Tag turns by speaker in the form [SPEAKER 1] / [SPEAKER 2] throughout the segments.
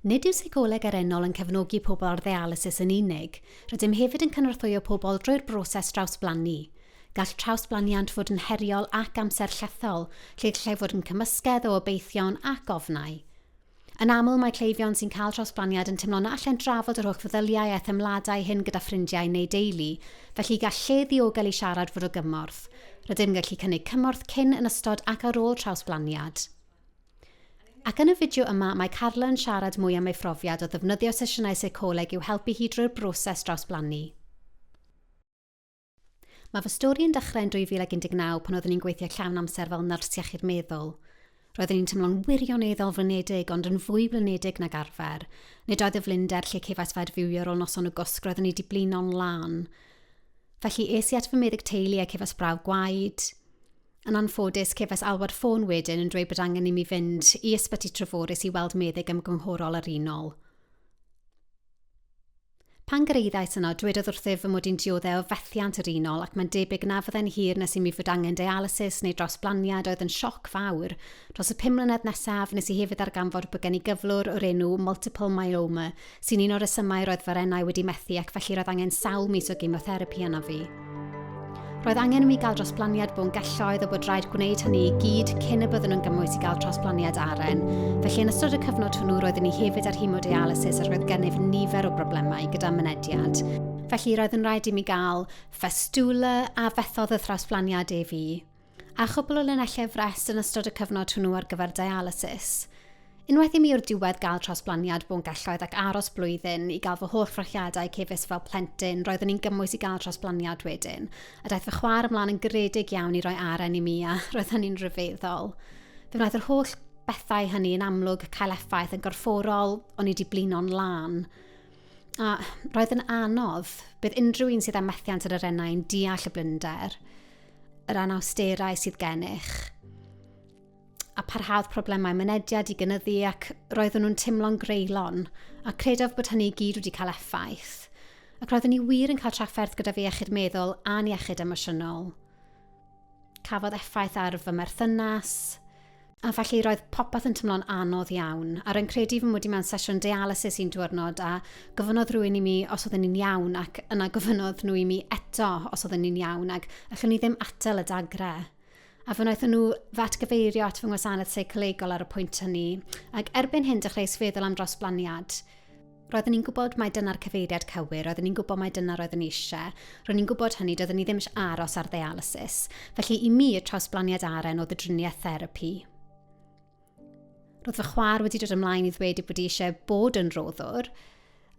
[SPEAKER 1] Nid yw seicoleg arennol yn cefnogi pobl ar ddialysis yn unig, rydym hefyd yn cynorthwyo pobl drwy'r broses trawsblannu. Gall trawsblaniant fod yn heriol ac amser llethol, lle gallai fod yn cymysgedd o obeithion ac ofnau. Yn aml mae cleifion sy'n cael trawsblaniad yn teimlo na allan drafod yr holl feddyliau a themladau hyn gyda ffrindiau neu deulu, felly gall lle ddiogel i siarad fod o gymorth. Rydym gallu cynnig cymorth cyn yn ystod ac ar ôl trawsblaniad. Ac yn y fideo yma, mae Carla yn siarad mwy am ei phrofiad o ddefnyddio sesiynau seicoleg i'w helpu hi drwy'r broses trawsblannu. Mae fy stori yn dechrau yn 2019 pan oeddwn ni'n gweithio llawn amser fel nyrs iechyd meddwl. Roeddwn ni'n teimlo'n wirioneddol flinedig, ond yn fwy blinedig nag arfer. Nid oedd y flinder lle cefais fedfywio ar ôl noson o gwsg roeddwn ni wedi blino'n lan. Felly es i at fy meddyg teulu a cefais brawd gwaed. Yn anffodus, cefais alwad ffôn wedyn yn dweud bod angen i mi fynd i ysbyty Treforys i weld meddyg ymgynghorol arennol. Pan gyrraeddais yno, dwedodd wrthyf fy mod i'n dioddau o fethiant arennol ac mae'n debyg na fyddai'n hir nes i mi fod angen dialysis neu drawsblaniad oedd yn sioc fawr. Dros y 5 mlynedd nesaf nes i hefyd arganfod bod gen i gyflwr o'r enw multiple myeloma sy'n un o'r resymau roedd fy arennau wedi methu ac felly roedd angen sawl mis o gymotherapy yna fi. Roedd angen i mi gael drawsblaniad bo'n gelloedd o bod rhaid gwneud hynny i gyd cyn y bydden nhw'n gymwys i gael drawsblaniad aren. Felly yn ystod y cyfnod hwnnw roeddwn ni hefyd ar hemodialysis a roedd gennyf nifer o broblemau gyda mynediad. Felly roedd yn rhaid i mi gael festula a fethodd y trawsblaniad ef i. A chwbl o linellau frest yn ystod y cyfnod hwnnw ar gyfer dialysis. Unwaith i mi o'r diwedd gael trawsblaniad bo'n gelloedd ac aros blwyddyn i gael fy holl ffrachiadau cefus fel plentyn, roeddwn ni'n gymwys i gael trawsblaniad wedyn. A daeth fy chwaer ymlaen yn gredig iawn i roi aren i mi a roedd hynny'n rhyfeddol. Fe wnaeth yr holl bethau hynny yn amlwg cael effaith yn gorfforol o'n i wedi blino'n lan. A roedd yn anodd bydd unrhyw un sydd â methiant yr arennau'n deall y blinder, yr anawsterau sydd gennych, a parhaodd problemau mynediad i gynyddu ac roedden nhw'n teimlo'n greulon a credaf bod hynny i gyd wedi cael effaith. Ac roedden ni wir yn cael trafferth gyda fi iechyd meddwl a'n iechyd emosiynol. Cafodd effaith ar fy merthynas, a felly roedd popeth yn teimlo'n anodd iawn. A rwy'n credu fy mod i mewn sesiwn dialysis un diwrnod a gofynodd rhywun i mi os oedden ni'n iawn ac yna gofynodd nhw i mi eto os oedden ni'n iawn ac allwn ni ddim atal y dagre. A fe wnaethon nhw fatgyfeirio at fy ngwasanaeth seicolegol ar y pwynt hynny, ac erbyn hyn dechreuais feddwl am drawsblaniad. Roeddwn ni'n gwybod mai dyna'r cyfeiriad cywir, roeddwn ni'n gwybod mai dyna roeddwn ni eisiau. Roeddwn ni'n gwybod hynny, doeddwn ni ddim eisiau aros ar dialysis. Felly i mi, y trawsblaniad aren oedd y driniaeth therapi. Roedd fy chwaer wedi dod ymlaen i ddweud bod i eisiau bod yn roddwr,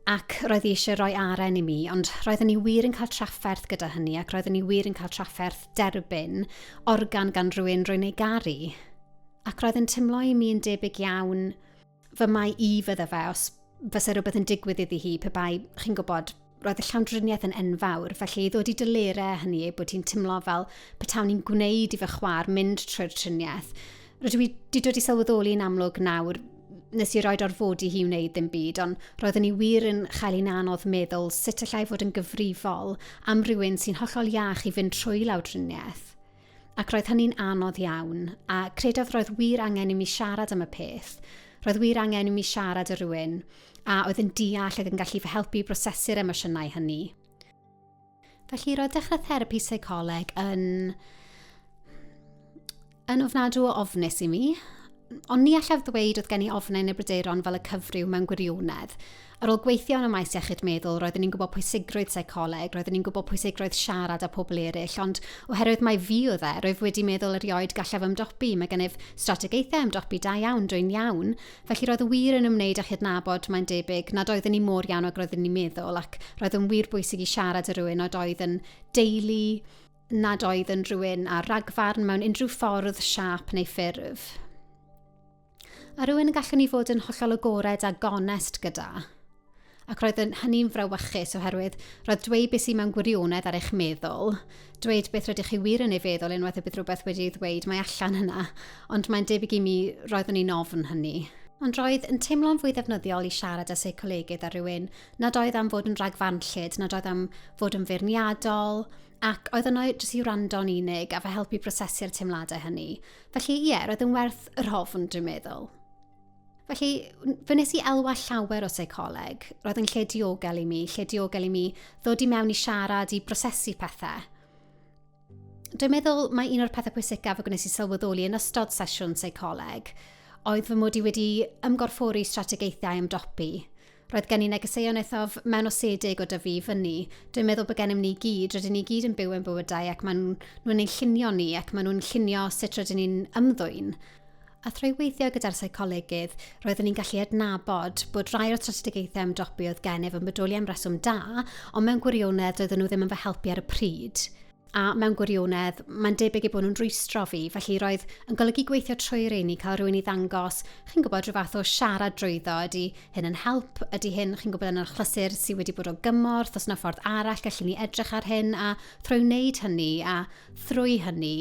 [SPEAKER 1] ac roedd i eisiau rhoi aren i mi, ond roeddwn ni wir yn cael trafferth gyda hynny ac roeddwn ni wir yn cael trafferth derbyn organ gan rhywun rwy'n ei garu. Ac roedd yn teimlo i mi yn debyg iawn fy mai i fydda fe os fysa rhywbeth yn digwydd iddi hi pe bai, chi'n gwybod, roedd y llawdriniaeth yn enfawr, felly ddod i dylerau hynny bod hi'n teimlo fel petawn ni'n gwneud i fy chwaer mynd trwy'r triniaeth. Rydw i wedi dod i sylweddoli yn amlwg nawr, nes i roed orfodi hi wneud ddim byd, ond roeddwn ni wir yn chael un anodd meddwl sut allai fod yn gyfrifol am rywun sy'n hollol iach i fynd trwy lawdriniaeth. Ac roedd hynny'n anodd iawn, a credaf roedd wir angen i mi siarad am y peth. Roedd wir angen i mi siarad â rywun, a oedd yn deall ac yn gallu fy helpu brosesu'r emosiynau hynny. Felly roedd dechrau therapi seicoleg yn ofnadw o ofnus i mi, ond ni allaf ddweud oedd gen i ofnau yn y bryderon fel y cyfryw mewn gwirionedd. Ar ôl gweithio yn y maes iechyd meddwl, roeddwn ni'n gwybod pwysigrwydd seicoleg, roeddwn ni'n gwybod pwysigrwydd siarad â pobl eraill, ond oherwydd mai fi oedd roedd wedi meddwl erioed gallaf ymdopi, mae gennyf strategaethau ymdopi da iawn, dwi'n iawn, felly roedd y wir yn ymwneud â chydnabod mae'n debyg nad oeddwn ni mor iawn o roeddwn ni'n meddwl, ac roedd yn wir bwysig i siarad â rhywun nad oedd yn deulu, nad oedd yn rhywun a ragfarn mewn unrhyw ffordd, siap neu ffurf. A rhywun yn gallwn ni fod yn hollol agored a gonest gyda. Ac roedd hynny'n frawychus oherwydd roedd dweud beth sy'n mewn gwirionedd ar eich meddwl, dweud beth rydych chi wir yn ei feddwl unwaith y bydd rhywbeth wedi ddweud mae allan yna, ond mae'n debyg i mi roeddwn ni'n ofn hynny. Ond roedd yn teimlo'n fwy ddefnyddiol i siarad â seicolegydd â rhywun nad oedd am fod yn ragfarnllyd, nad oedd am fod yn feirniadol, ac oedd yno jyst i wrando'n unig a fe helpu prosesu'r teimladau hynny. Felly ie, roedd yn werth yr hofn dwi'n meddwl. Felly, fy nes i elwa llawer o seicoleg. Roedd yn lle diogel i mi ddod i mewn i siarad, i brosesu pethau. Dwi'n meddwl mae un o'r pethau pwysicaf o gwnes i sylweddoli yn ystod sesiwn seicoleg oedd fy mod i wedi ymgorffori strategaethau Ymdopi. Roedd gen i negeseuon eithaf mewn osedig o dyfu i fyny. Dwi'n meddwl bod gennym ni gyd, rydyn ni gyd yn byw yn bywydau ac maen nhw'n ein llunio ni ac maen nhw'n llunio sut rydyn ni'n ymddwyn. A thrwy weithio gyda'r seicolegydd, roeddwn ni'n gallu adnabod bod rai o'r strategaethau Ymdopi oedd gennyf yn bodoli am reswm da, ond mewn gwirionedd roedden nhw ddim yn fy helpu ar y pryd. A mewn gwirionedd, mae'n debyg i bod nhw'n rwystro fi, felly roedd yn golygu gweithio trwy'r ein i cael rhywun i ddangos, chi'n gwybod rhyw fath o siarad drwyddo, ydy hyn yn help, ydy hyn, chi'n gwybod yn yr achlysur sydd wedi bod o gymorth, os yna ffordd arall gallwn ni edrych ar hyn, a thrwy wneud hynny, a thrwy hynny,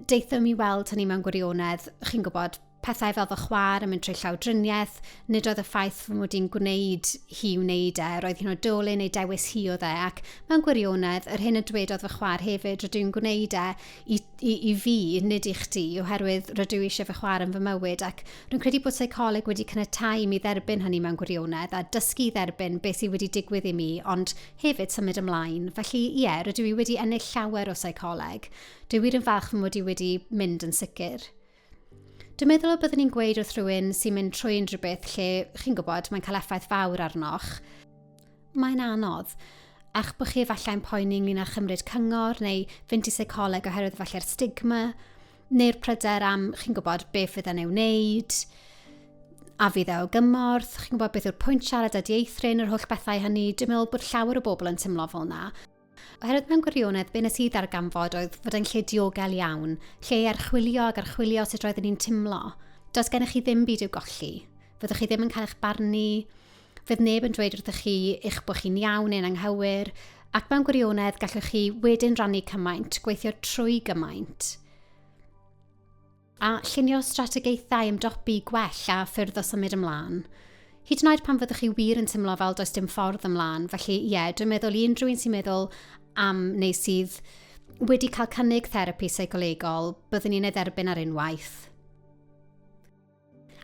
[SPEAKER 1] deithio mi weld hynny mewn gwirionedd, chi'n gwybod, pethau fel fy chwaer yn mynd trwy llawdriniaeth, nid oedd y ffaith fy mod i'n gwneud hi wneud roedd hi'n odolyn neu dewis hi oedd ac mewn gwirionedd, yr hyn y dwedodd fy chwaer hefyd, rydw i'n gwneud i fi, nid i chdi, oherwydd rydw i eisiau fy chwaer yn fy mywyd, ac rwy'n credu bod seicoleg wedi caniatáu mi dderbyn hynny mewn gwirionedd a dysgu dderbyn beth sydd wedi digwydd i mi, ond hefyd symud ymlaen. Felly, rydw i wedi ennill llawer o seicoleg. Dwi wir yn falch fy mod i wedi mynd yn sicr. Dwi'n meddwl o byddwn ni'n gweud wrth rhywun sy'n mynd trwy unrhyw beth lle, chi'n gwybod, mae'n cael effaith fawr arnoch. Mae'n anodd, ach bod chi efallai'n poeni ynglyn â chymryd cyngor neu fynd i seicoleg oherwydd efallai'r stigma, neu'r pryder am, chi'n gwybod, beth fydd e'n ei wneud, a fydd o gymorth, chi'n gwybod beth yw'r pwynt siarad a dieithrin, yr holl bethau hynny. Dwi'n meddwl bod llawer o bobl yn teimlo fel yna. Oherwydd mewn gwirionedd, be nes i ddarganfod oedd fod e'n lle diogel iawn, lle archwilio ac archwilio sut roedden ni'n teimlo. Does gennych chi ddim byd i'w golli. Fyddwch chi ddim yn cael eich barnu, fydd neb yn dweud wrthych chi eich bod chi'n iawn neu'n anghywir, ac mewn gwirionedd gallwch chi wedyn rannu cymaint, gweithio trwy gymaint. A llunio strategaethau Ymdopi gwell a ffyrdd o symud ymlaen. Hyd yn oed pan fyddwch chi wir yn teimlo fel does dim ffordd ymlaen, felly dwi'n meddwl i unrhyw un sy'n meddwl am neu sydd wedi cael cynnig therapi seicolegol, byddwn ni'n ei dderbyn ar unwaith.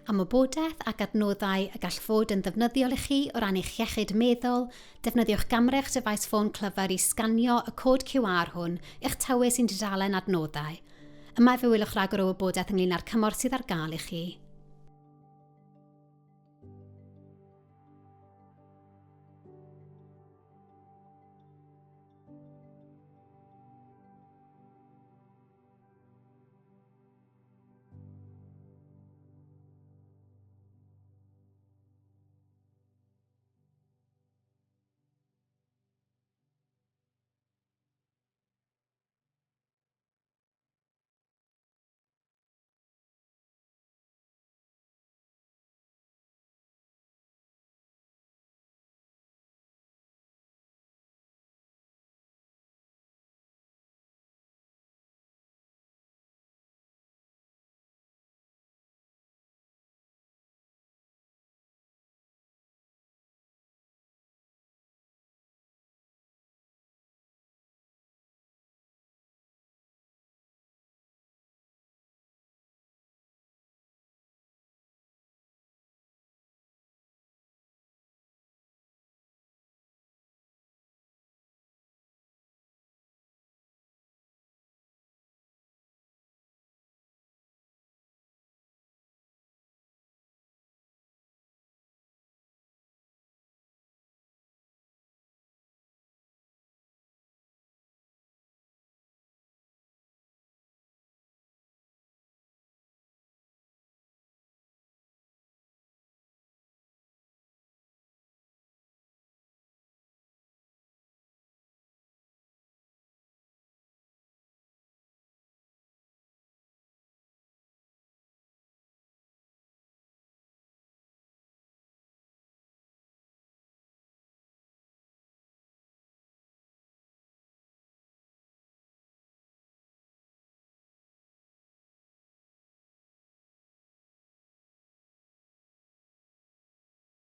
[SPEAKER 1] Am wybodaeth ac adnoddau y gall fod yn ddefnyddiol i chi o ran eich iechyd meddwl, defnyddiwch gamrech dyfais ffôn clyfar i sganio y cod QR hwn i'ch tywys sy'n dudalen adnoddau. Yma fe wylwch rhagor o wybodaeth ynglyn â'r cymorth sydd ar gael i chi.